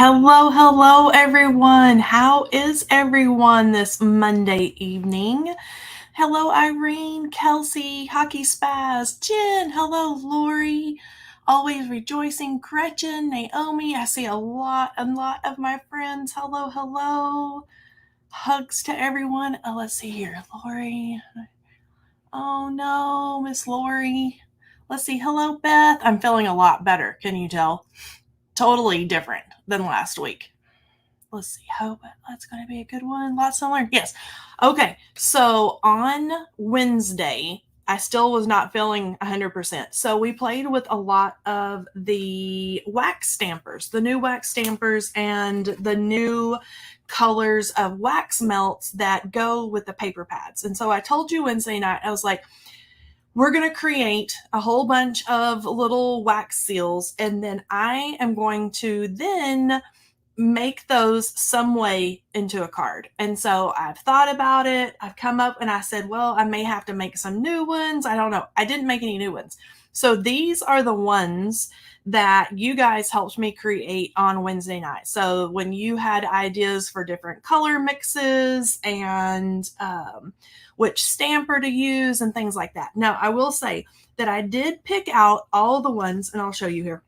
Hello, everyone. How is everyone this Monday evening? Hello, Irene, Kelsey, Hockey Spaz, Jen. Hello, Lori. Always rejoicing, Gretchen, Naomi. I see a lot of my friends. Hello. Hugs to everyone. Let's see here, Lori. Oh no, Miss Lori. Let's see. Hello, Beth. I'm feeling a lot better. Can you tell? Totally different than last week. Let's see. Hope that's going to be a good one. Lots to learn. Yes. Okay. So on Wednesday, I still was not feeling 100%. So we played with a lot of the wax stampers, the new wax stampers, and the new colors of wax melts that go with the paper pads. And so I told you Wednesday night, I was like, we're going to create a whole bunch of little wax seals, and then I am going to then make those some way into a card. And so I've thought about it. I've come up and I said, well, I may have to make some new ones. I don't know. I didn't make any new ones. So these are the ones that you guys helped me create on Wednesday night. So when you had ideas for different color mixes and which stamper to use and things like that. Now, I will say that I did pick out all the ones, and I'll show you here.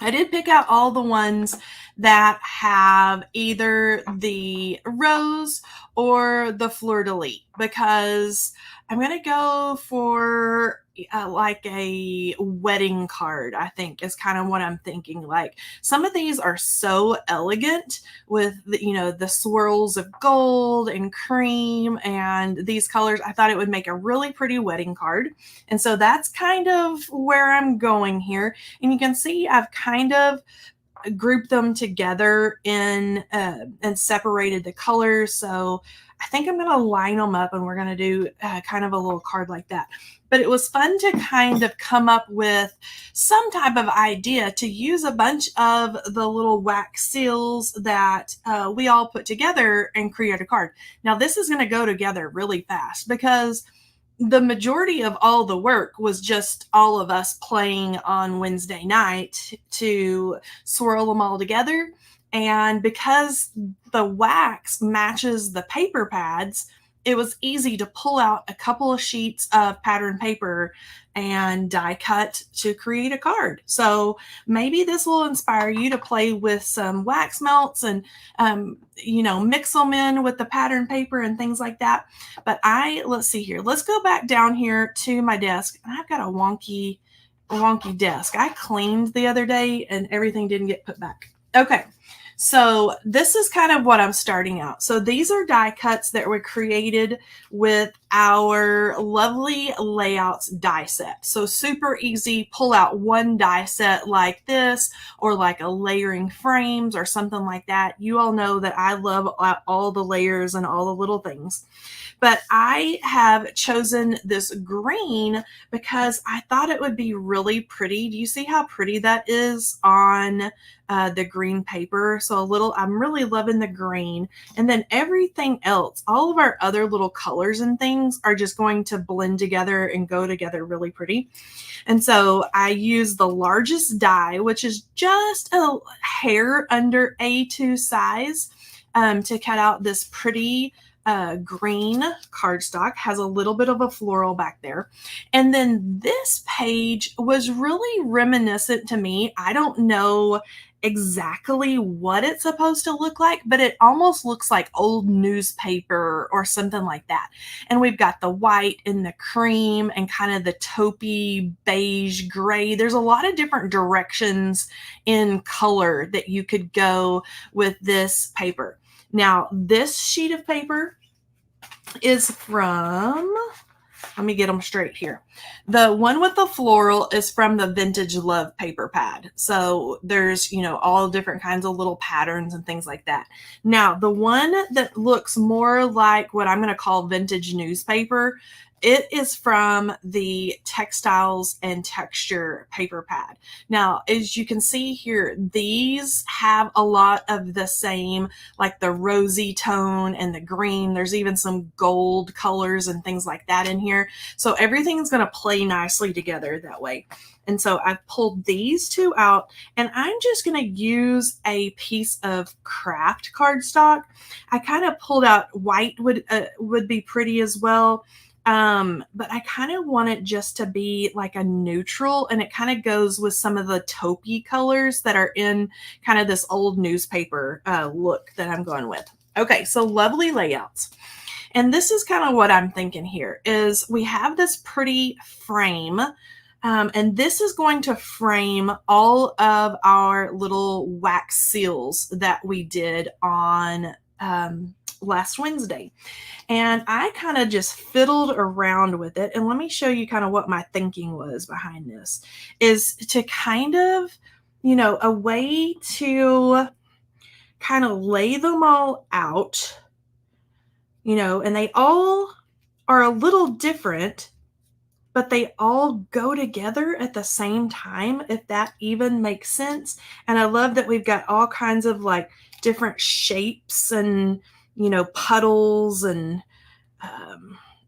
I did pick out all the ones that have either the rose or the fleur-de-lis because I'm going to go for like a wedding card, I think is kind of what I'm thinking. Like some of these are so elegant with the swirls of gold and cream and these colors. I thought it would make a really pretty wedding card. And so that's kind of where I'm going here. And you can see I've kind of grouped them together and separated the colors. So I think I'm going to line them up and we're going to do kind of a little card like that. But it was fun to kind of come up with some type of idea to use a bunch of the little wax seals that we all put together and create a card. Now this is going to go together really fast because the majority of all the work was just all of us playing on Wednesday night to swirl them all together. And because the wax matches the paper pads, it was easy to pull out a couple of sheets of pattern paper and die cut to create a card. So maybe this will inspire you to play with some wax melts and, mix them in with the pattern paper and things like that. But let's see here. Let's go back down here to my desk. I've got a wonky desk. I cleaned the other day and everything didn't get put back. Okay. So this is kind of what I'm starting out. So these are die cuts that were created with our lovely layouts die set. So super easy, pull out one die set like this or like a layering frames or something like that. You all know that I love all the layers and all the little things. But I have chosen this green because I thought it would be really pretty. Do you see how pretty that is on the green paper? So I'm really loving the green. And then everything else, all of our other little colors and things are just going to blend together and go together really pretty. And so I use the largest die, which is just a hair under A2 size, to cut out this pretty green cardstock. Has a little bit of a floral back there. And then this page was really reminiscent to me. I don't know exactly what it's supposed to look like, but it almost looks like old newspaper or something like that. And we've got the white and the cream and kind of the taupey beige gray. There's a lot of different directions in color that you could go with this paper. Now, this sheet of paper is from, let me get them straight here. The one with the floral is from the Vintage Love paper pad. So there's, all different kinds of little patterns and things like that. Now, the one that looks more like what I'm going to call vintage newspaper it is from the Textiles and Texture paper pad. Now, as you can see here, these have a lot of the same, like the rosy tone and the green. There's even some gold colors and things like that in here. So everything's going to play nicely together that way. And so I've pulled these two out, and I'm just going to use a piece of craft cardstock. I kind of pulled out white would be pretty as well. But I kind of want it just to be like a neutral, and it kind of goes with some of the taupey colors that are in kind of this old newspaper look that I'm going with. Okay, so lovely layouts. And this is kind of what I'm thinking here is we have this pretty frame, and this is going to frame all of our little wax seals that we did on last Wednesday. And I kind of just fiddled around with it. And let me show you kind of what my thinking was behind this is to kind of, a way to kind of lay them all out, and they all are a little different, but they all go together at the same time, if that even makes sense. And I love that we've got all kinds of like different shapes and, puddles and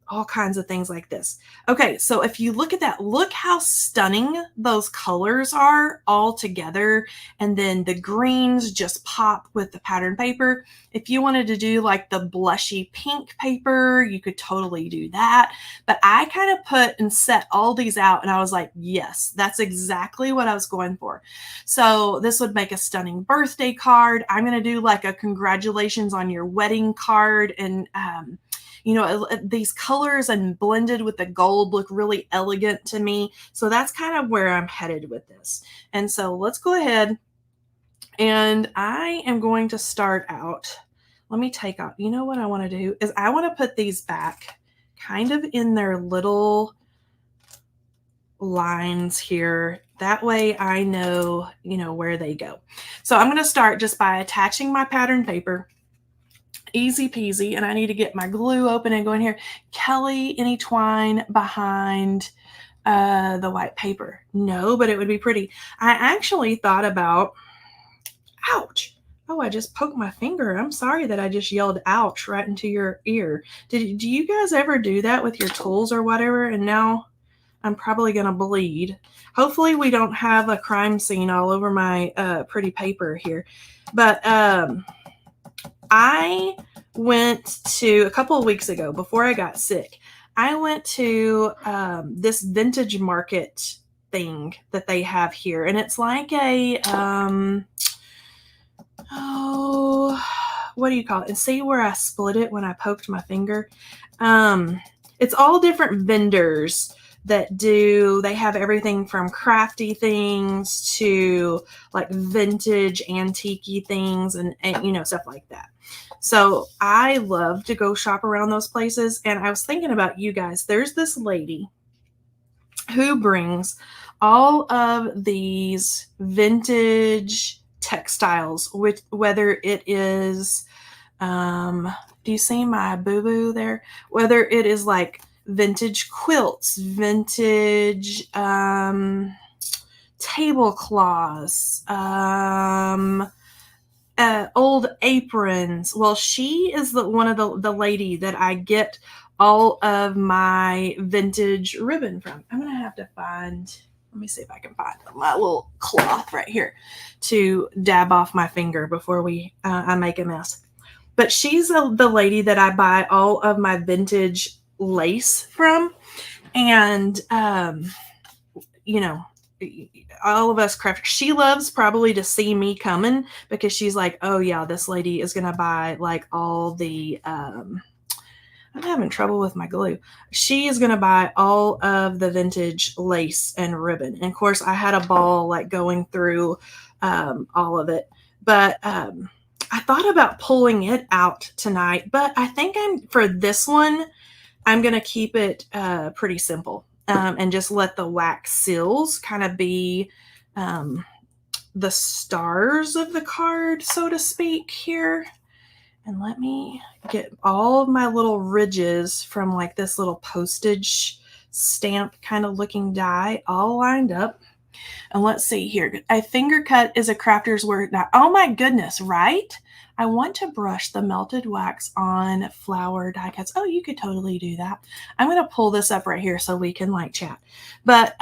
all kinds of things like this. Okay, so if you look at that, look how stunning those colors are all together. And then the greens just pop with the pattern paper. If you wanted to do like the blushy pink paper, you could totally do that. But I kind of put and set all these out, and I was like, yes, that's exactly what I was going for. So this would make a stunning birthday card. I'm going to do like a congratulations on your wedding card, and these colors and blended with the gold look really elegant to me. So that's kind of where I'm headed with this. And so let's go ahead, and I am going to start out. Let me take out, what I want to do is I want to put these back kind of in their little lines here. That way I know, where they go. So I'm going to start just by attaching my pattern paper. Easy peasy. And I need to get my glue open and go in here. Kelley, any twine behind the white paper? No, but it would be pretty. I actually thought about, ouch. Oh, I just poked my finger. I'm sorry that I just yelled ouch right into your ear. Do you guys ever do that with your tools or whatever? And now I'm probably going to bleed. Hopefully we don't have a crime scene all over my pretty paper here. But I went to, a couple of weeks ago, before I got sick, I went to this vintage market thing that they have here. And it's like a, what do you call it? And see where I split it when I poked my finger? It's all different vendors that they have everything from crafty things to like vintage antique things and stuff like that. So I love to go shop around those places. And I was thinking about you guys. There's this lady who brings all of these vintage textiles, whether it is, do you see my boo-boo there? Whether it is like vintage quilts, vintage tablecloths, old aprons. Well, she is one of the lady that I get all of my vintage ribbon from. I'm gonna have to find, let me see if I can find my little cloth right here to dab off my finger before I make a mess. But she's the lady that I buy all of my vintage lace from. And all of us crafters, she loves probably to see me coming, because she's like, oh yeah, this lady is gonna buy like all the I'm having trouble with my glue. She is gonna buy all of the vintage lace and ribbon. And of course I had a ball like going through all of it. But I thought about pulling it out tonight, but I think for this one, I'm going to keep it pretty simple and just let the wax seals kind of be the stars of the card, so to speak, here. And let me get all of my little ridges from like this little postage stamp kind of looking die all lined up. And let's see here. A finger cut is a crafter's work. Now, oh my goodness, right? I want to brush the melted wax on flower die cuts. Oh, you could totally do that. I'm going to pull this up right here so we can like chat. But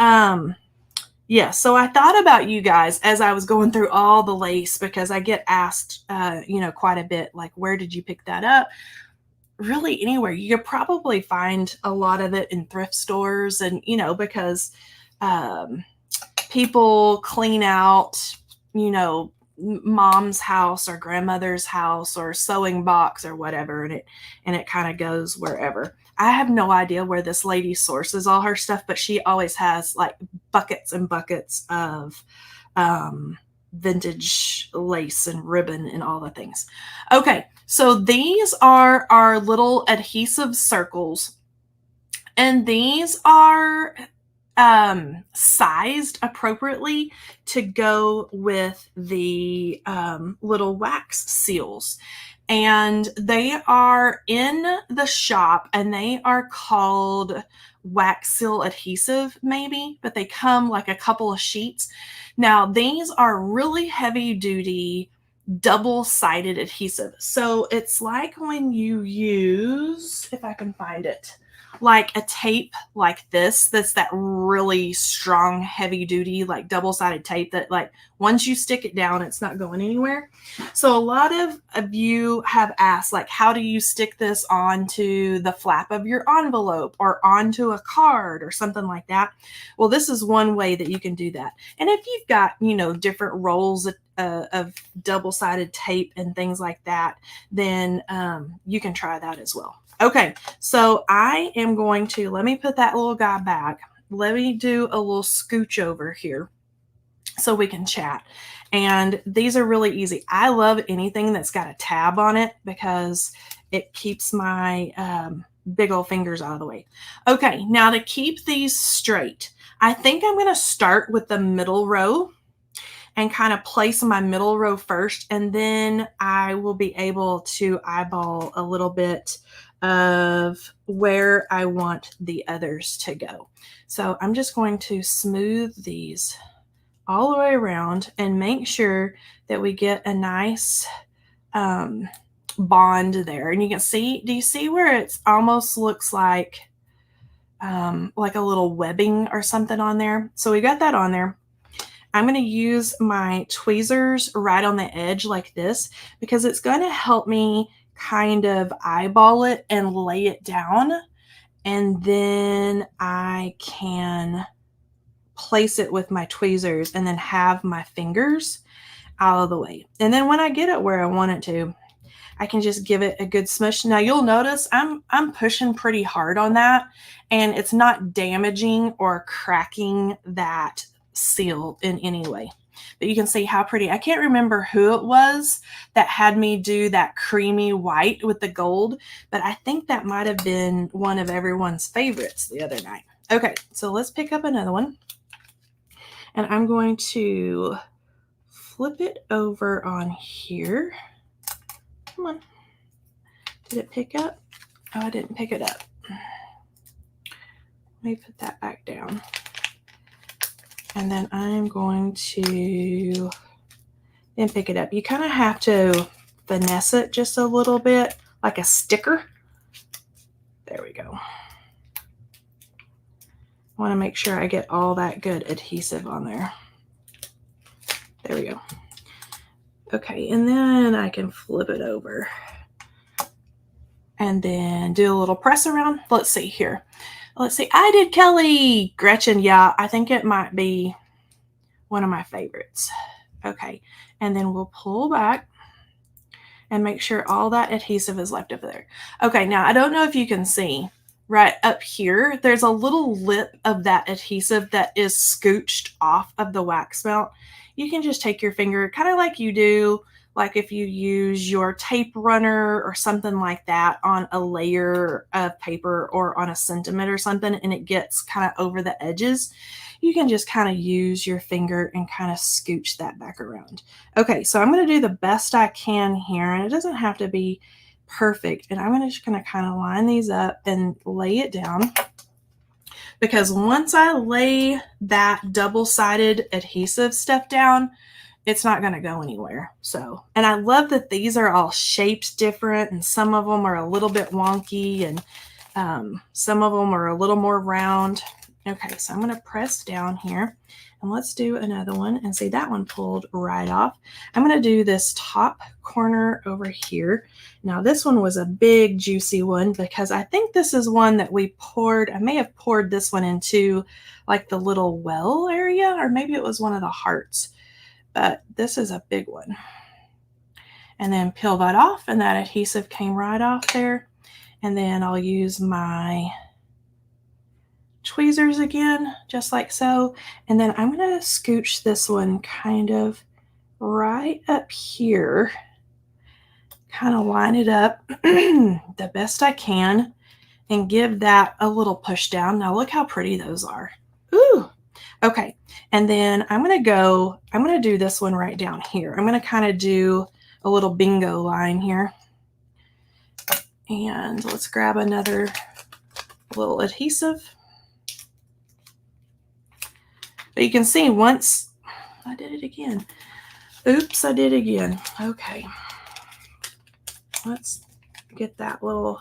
yeah, so I thought about you guys as I was going through all the lace, because I get asked, quite a bit, like, where did you pick that up? Really anywhere. You could probably find a lot of it in thrift stores, and, because people clean out, mom's house or grandmother's house or sewing box or whatever, and it kind of goes wherever. I have no idea where this lady sources all her stuff, but she always has like buckets and buckets of vintage lace and ribbon and all the things. Okay, so these are our little adhesive circles, and these are sized appropriately to go with the little wax seals. And they are in the shop, and they are called wax seal adhesive maybe, but they come like a couple of sheets. Now these are really heavy duty double-sided adhesive. So it's like when you use, if I can find it, like a tape like this, that's that really strong, heavy duty, like double-sided tape that like once you stick it down, it's not going anywhere. So a lot of you have asked, like, how do you stick this onto the flap of your envelope or onto a card or something like that? Well, this is one way that you can do that. And if you've got, different rolls of double-sided tape and things like that, then you can try that as well. Okay, so I am going to, let me put that little guy back. Let me do a little scooch over here so we can chat. And these are really easy. I love anything that's got a tab on it because it keeps my big old fingers out of the way. Okay, now to keep these straight, I think I'm going to start with the middle row and kind of place my middle row first, and then I will be able to eyeball a little bit of where I want the others to go. So I'm just going to smooth these all the way around and make sure that we get a nice bond there. And you can see, do you see where it almost looks like a little webbing or something on there? So we got that on there. I'm going to use my tweezers right on the edge like this, because it's going to help me kind of eyeball it and lay it down. And then I can place it with my tweezers and then have my fingers out of the way. And then when I get it where I want it to, I can just give it a good smush. Now you'll notice I'm pushing pretty hard on that, and it's not damaging or cracking that seal in any way. But you can see how pretty. I can't remember who it was that had me do that creamy white with the gold, but I think that might have been one of everyone's favorites the other night. Okay, so let's pick up another one. And I'm going to flip it over on here. Come on. Did it pick up? Oh, I didn't pick it up. Let me put that back down. And then I'm going to then pick it up. You kind of have to finesse it just a little bit, like a sticker. There we go. I want to make sure I get all that good adhesive on there. There we go. Okay, and then I can flip it over and then do a little press around. Let's see here. Let's see. I did Kelley. Gretchen, yeah, I think it might be one of my favorites. Okay, and then we'll pull back and make sure all that adhesive is left over there. Okay, now I don't know if you can see right up here, there's a little lip of that adhesive that is scooched off of the wax melt. You can just take your finger, kind of like you do like if you use your tape runner or something like that on a layer of paper or on a sentiment or something, and it gets kind of over the edges, you can just kind of use your finger and kind of scooch that back around. Okay, so I'm going to do the best I can here, and it doesn't have to be perfect. And I'm just going to kind of line these up and lay it down, because once I lay that double-sided adhesive stuff down, it's not going to go anywhere. So, and I love that these are all shaped different, and some of them are a little bit wonky, and some of them are a little more round. Okay, so I'm going to press down here, and let's do another one. And see, that one pulled right off. I'm going to do this top corner over here. Now this one was a big juicy one, because I think this is one that we poured. I may have poured this one into like the little well area, or maybe it was one of the hearts, but this is a big one. And then peel that off, and that adhesive came right off there. And then I'll use my tweezers again, just like so. And then I'm going to scooch this one kind of right up here, kind of line it up the best I can, and give that a little push down. Now look how pretty those are. Ooh. Okay. And then I'm going to do this one right down here. I'm going to kind of do a little bingo line here. And let's grab another little adhesive. But you can see once I did it again. Oops, I did it again. Okay. Let's get that little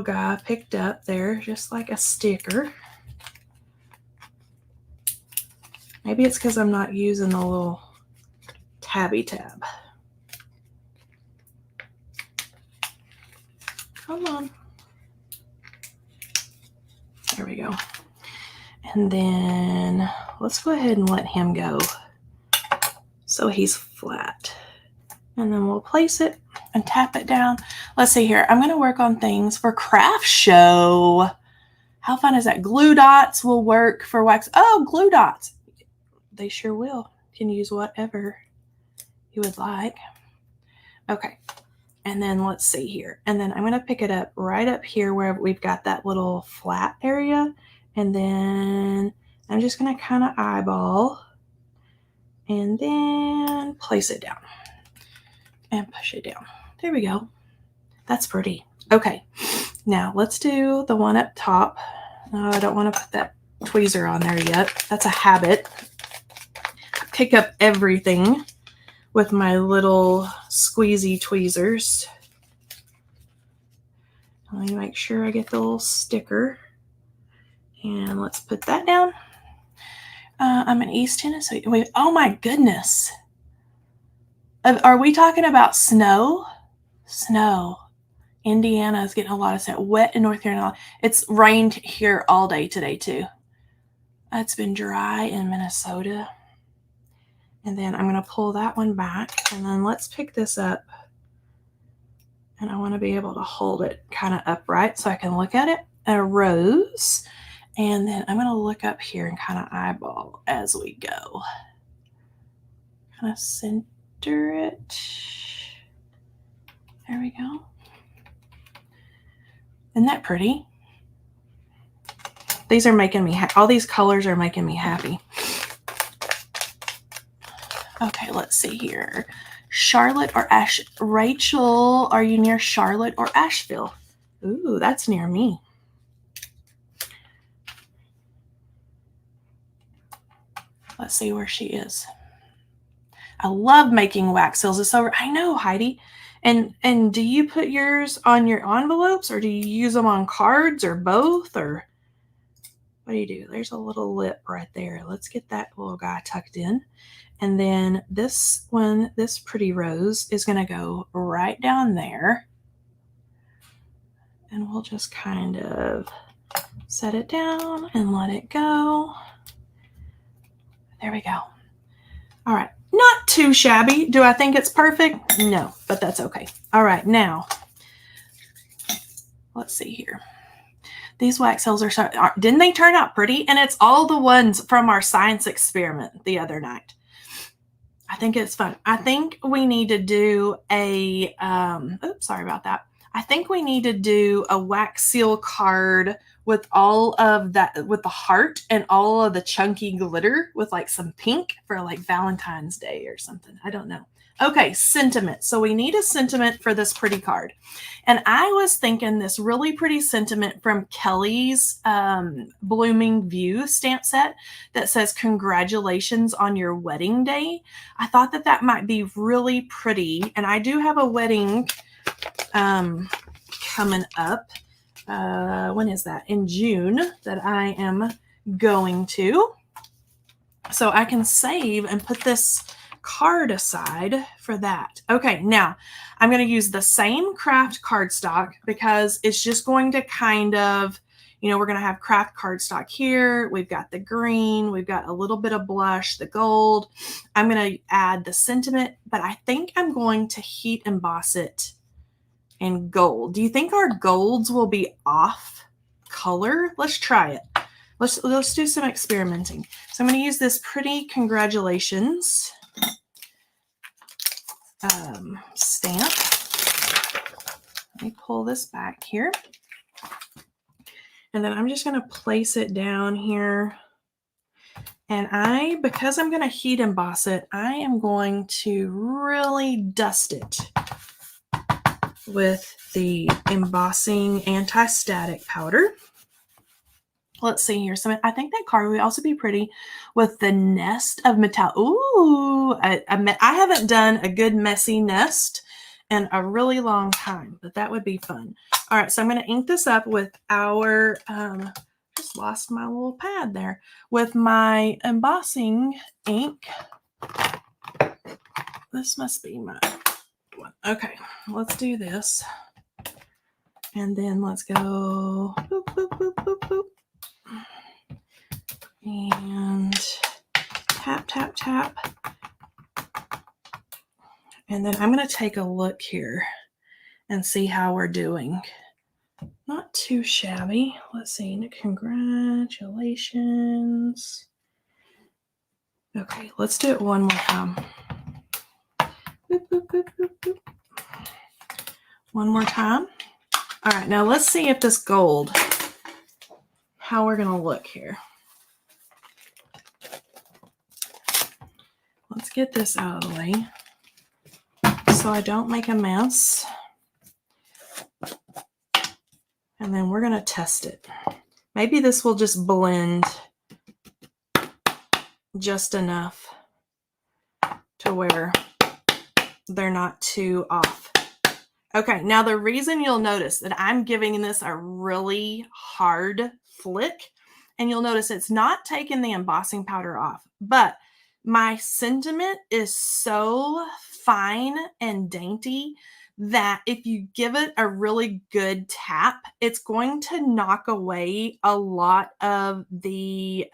guy picked up there, just like a sticker. Maybe it's because I'm not using the little tabby tab. Come on. There we go. And then let's go ahead and let him go so he's flat. And then we'll place it and tap it down. Let's see here. I'm going to work on things for craft show. How fun is that? Glue dots will work for wax. Oh, glue dots. They sure will. You can use whatever you would like. Okay. And then let's see here. And then I'm going to pick it up right up here where we've got that little flat area. And then I'm just going to kind of eyeball and then place it down and push it down. There we go. That's pretty. Okay. Now let's do the one up top. Oh, I don't want to put that tweezer on there yet. That's a habit. Pick up everything with my little squeezy tweezers. Let me make sure I get the little sticker. And let's put that down. I'm in East Tennessee. Wait, oh my goodness. Are we talking about snow? Snow. Indiana is getting a lot of snow. Wet in North Carolina. It's rained here all day today too. It's been dry in Minnesota. And then I'm going to pull that one back. And then let's pick this up. And I want to be able to hold it kind of upright so I can look at it. A rose. And then I'm going to look up here and kind of eyeball as we go. Kind of center it. There we go. Isn't that pretty? These are making me happy. All these colors are making me happy. Okay, let's see here. Charlotte or Rachel, are you near Charlotte or Asheville? Ooh, that's near me. Let's see where she is. I love making wax seals. It's over. I know, Heidi. And do you put yours on your envelopes, or do you use them on cards, or both, or what do you do? There's a little lip right there. Let's get that little guy tucked in. And then this one, this pretty rose is going to go right down there. And we'll just kind of set it down and let it go. There we go. All right. Not too shabby. Do I think it's perfect? No, but that's okay. All right. Now, let's see here. These wax seals didn't they turn out pretty? And it's all the ones from our science experiment the other night. I think it's fun. I think we need to do a, oops, sorry about that. I think we need to do a wax seal card with all of that, with the heart and all of the chunky glitter with like some pink for like Valentine's Day or something. I don't know. Okay, sentiment. So we need a sentiment for this pretty card. And I was thinking this really pretty sentiment from Kelley's Blooming View stamp set that says, "Congratulations on your wedding day." I thought that that might be really pretty. And I do have a wedding coming up. When is that? In June, that I am going to. So I can save and put this card aside for that. Okay, now I'm going to use the same craft cardstock because it's just going to kind of, you know, we're going to have craft cardstock here. We've got the green. We've got a little bit of blush, the gold. I'm going to add the sentiment, but I think I'm going to heat emboss it in gold. Do you think our golds will be off color? Let's try it. Let's do some experimenting. So I'm going to use this pretty congratulations stamp. Let me pull this back here. And then I'm just going to place it down here. And because I'm going to heat emboss it, I am going to really dust it with the embossing anti-static powder. Let's see here. So I think that card would also be pretty with the nest of metal. Ooh, I haven't done a good messy nest in a really long time, but that would be fun. All right, so I'm going to ink this up with our, just lost my little pad there, with my embossing ink. This must be my one. Okay, let's do this. And then let's go boop, boop, boop, boop, boop. And tap, tap, tap. And then I'm going to take a look here and see how we're doing. Not too shabby. Let's see. Congratulations. Okay, let's do it one more time. Boop, boop, boop, boop, boop. One more time. All right, now let's see if this gold, how we're going to look here. Let's get this out of the way so I don't make a mess. And then we're going to test it. Maybe this will just blend just enough to where they're not too off. Okay, now the reason you'll notice that I'm giving this a really hard flick, and you'll notice it's not taking the embossing powder off, but my sentiment is so fine and dainty that if you give it a really good tap, it's going to knock away a lot of the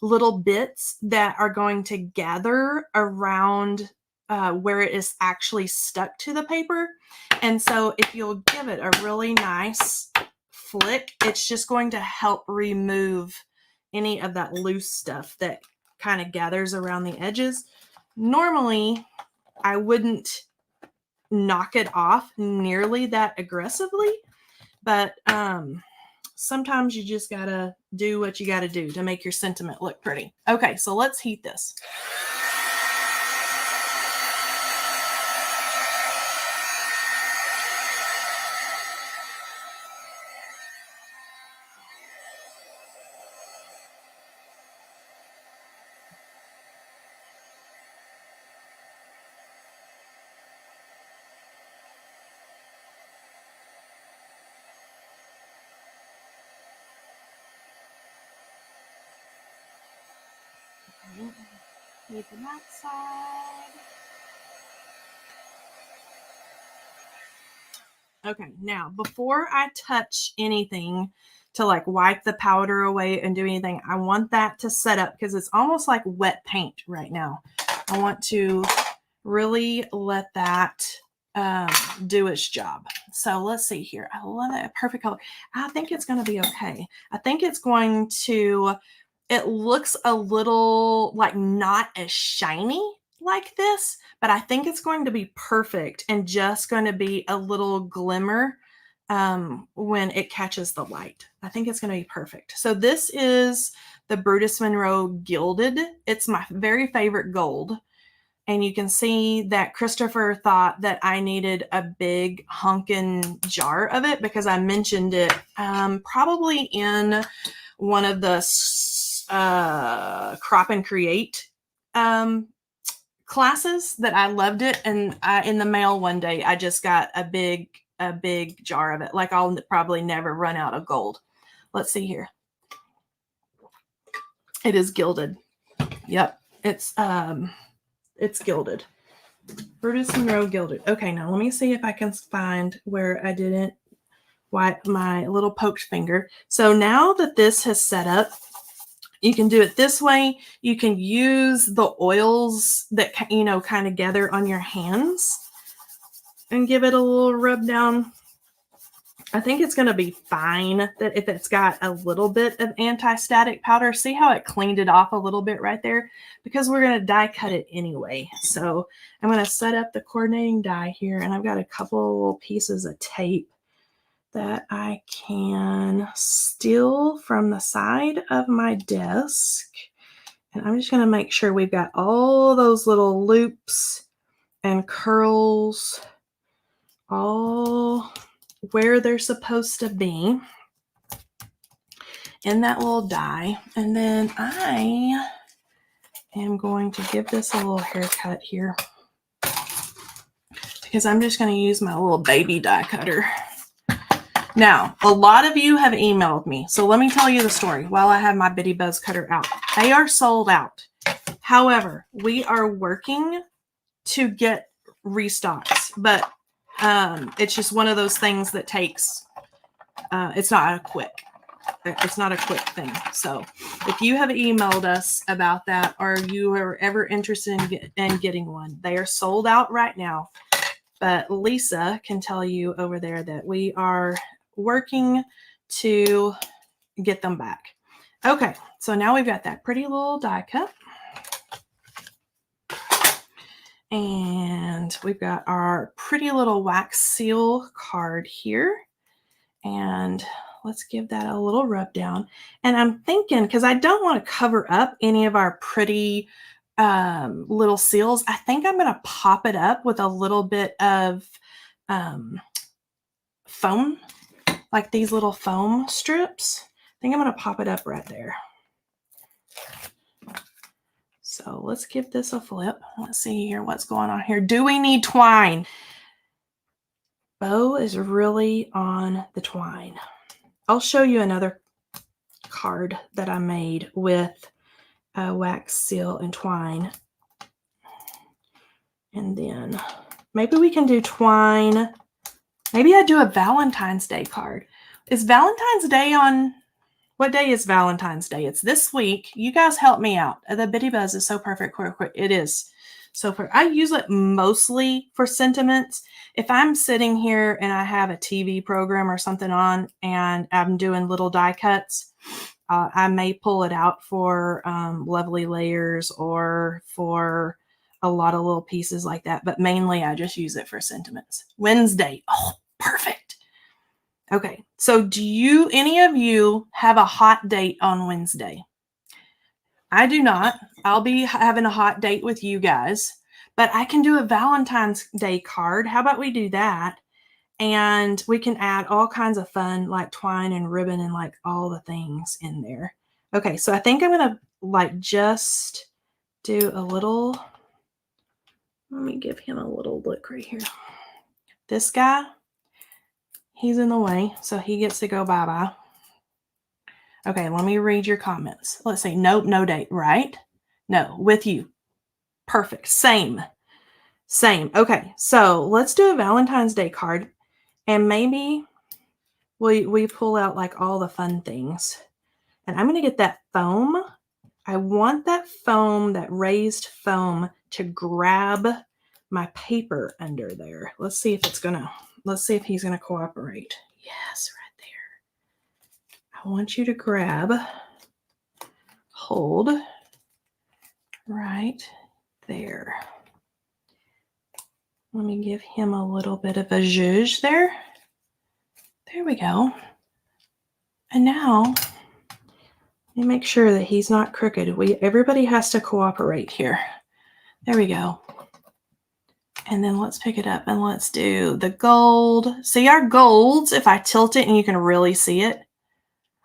little bits that are going to gather around where it is actually stuck to the paper. And so if you'll give it a really nice flick, it's just going to help remove any of that loose stuff that kind of gathers around the edges. Normally, I wouldn't knock it off nearly that aggressively, but sometimes you just gotta do what you gotta do to make your sentiment look pretty. Okay, so let's heat this. Heat the that side. Okay, now before I touch anything to like wipe the powder away and do anything, I want that to set up because it's almost like wet paint right now. I want to really let that do its job. So let's see here. I love that perfect color. I think it's going to be okay. I think it's going to, it looks a little like not as shiny like this, but I think it's going to be perfect and just going to be a little glimmer when it catches the light. I think it's going to be perfect. So this is the Brutus Monroe Gilded. It's my very favorite gold. And you can see that Christopher thought that I needed a big honkin' jar of it because I mentioned it probably in one of the Crop and Create classes that I loved it. And in the mail one day, I just got a big jar of it. Like I'll probably never run out of gold. Let's see here. It is gilded. Yep. It's gilded. Brutus Monroe Gilded. Okay, now let me see if I can find where I didn't wipe my little poked finger. So now that this has set up, you can do it this way. You can use the oils that, kind of gather on your hands and give it a little rub down. I think it's going to be fine that if it's got a little bit of anti-static powder. See how it cleaned it off a little bit right there? Because we're going to die cut it anyway. So I'm going to set up the coordinating die here, and I've got a couple little pieces of tape that I can steal from the side of my desk. And I'm just going to make sure we've got all those little loops and curls all where they're supposed to be in that little die. And then I am going to give this a little haircut here because I'm just going to use my little baby die cutter. Now, a lot of you have emailed me, so let me tell you the story while I have my Bitty Buzz cutter out. They are sold out. However, we are working to get restocks, but it's just one of those things that takes, it's not a quick thing. So if you have emailed us about that, or you are ever interested in getting one, they are sold out right now. But Lisa can tell you over there that we are working to get them back. Okay, so now we've got that pretty little die cut. And we've got our pretty little wax seal card here. And let's give that a little rub down. And I'm thinking, because I don't want to cover up any of our pretty little seals, I think I'm going to pop it up with a little bit of foam, like these little foam strips. I think I'm going to pop it up right there. So let's give this a flip. Let's see here what's going on here. Do we need twine? Bo is really on the twine. I'll show you another card that I made with wax seal and twine. And then maybe we can do twine. Maybe I do a Valentine's Day card. Is Valentine's Day on... What day is Valentine's Day? It's this week. You guys help me out. The Bitty Buzz is so perfect. It is so perfect. I use it mostly for sentiments. If I'm sitting here and I have a TV program or something on and I'm doing little die cuts, I may pull it out for lovely layers or for a lot of little pieces like that. But mainly I just use it for sentiments. Wednesday. Oh, perfect. Okay, so do any of you have a hot date on Wednesday? I do not. I'll be having a hot date with you guys, but I can do a Valentine's Day card. How about we do that? And we can add all kinds of fun, like twine and ribbon and like all the things in there. Okay, so I think I'm going to just do a little, let me give him a little look right here. This guy, he's in the way, so he gets to go bye-bye. Okay, let me read your comments. Let's see. Nope, no date, right? No, with you. Perfect. Same. Okay, so let's do a Valentine's Day card. And maybe we pull out like all the fun things. And I'm going to get that foam. I want that foam, that raised foam, to grab my paper under there. Let's see if he's going to cooperate. Yes, right there. I want you to grab, hold right There. Let me give him a little bit of a zhuzh there. There we go. And now, let me make sure that he's not crooked. Everybody has to cooperate here. There we go. And then let's pick it up and let's do the gold. See, our golds, if I tilt it and you can really see it,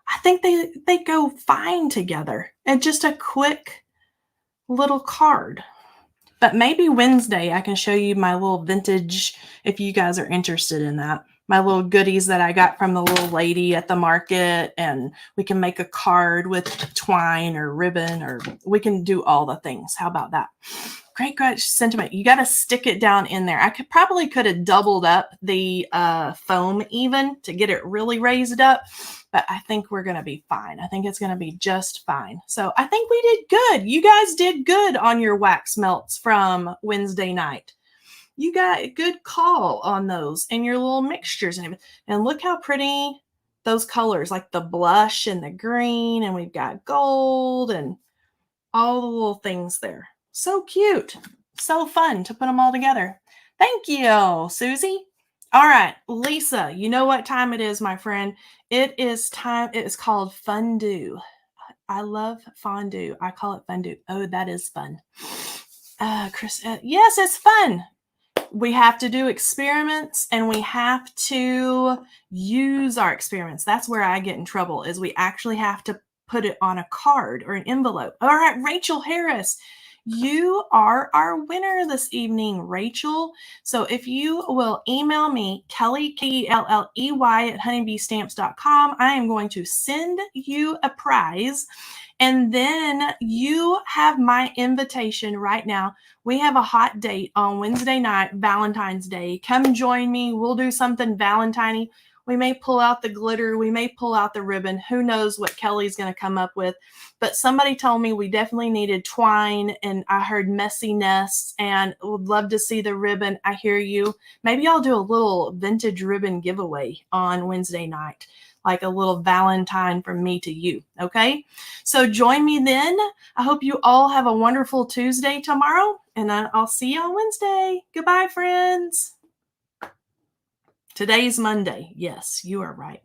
I think they go fine together. And just a quick little card. But maybe Wednesday I can show you my little vintage, if you guys are interested in that. My little goodies that I got from the little lady at the market, and we can make a card with twine or ribbon, or we can do all the things. How about that? Great sentiment. You got to stick it down in there. I could have doubled up the foam even to get it really raised up, but I think we're going to be fine. I think it's going to be just fine. So I think we did good. You guys did good on your wax melts from Wednesday night. You got a good call on those and your little mixtures and everything. And look how pretty those colors, like the blush and the green, and we've got gold and all the little things there. So cute. So fun to put them all together. Thank you, Susie. All right, Lisa, you know what time it is, my friend. It is time. It is called fondue. I love fondue. I call it fondue. Oh, that is fun. Chris, yes, it's fun. We have to do experiments and we have to use our experiments. That's where I get in trouble, is we actually have to put it on a card or an envelope. All right, Rachel Harris, you are our winner this evening, Rachel. So if you will email me, Kelley, Kelley at honeybeestamps.com, I am going to send you a prize. And then you have my invitation right now. We have a hot date on Wednesday night, Valentine's Day. Come join me. We'll do something Valentine-y. We may pull out the glitter. We may pull out the ribbon. Who knows what Kelley's going to come up with. But somebody told me we definitely needed twine, and I heard messy nests, and would love to see the ribbon. I hear you. Maybe I'll do a little vintage ribbon giveaway on Wednesday night, like a little Valentine from me to you. Okay? So join me then. I hope you all have a wonderful Tuesday tomorrow, and I'll see you on Wednesday. Goodbye, friends. Today's Monday. Yes, you are right.